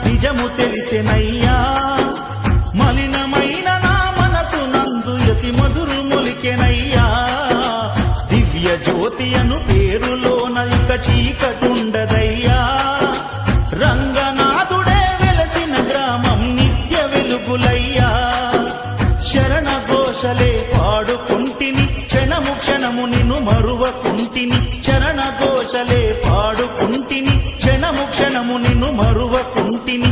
నిజము తెలిసెనయ్యా మలినమైన నా మనసు నందు యతి మధురు మొలికెనయ్యా దివ్య జ్యోతి అను పేరులోన ఇక చీకటుండదయ్యా రంగనాథుడే వెలసిన గ్రామం నిత్య వెలుగులయ్యా శరణ ఘోషలే పాడుకుంటిని క్షణము క్షణము నిన్ను మరువకుంటిని శరణ ఘోషలే పాడుకుంటిని క్షణము క్షణము నిన్ను మరువకుంటిని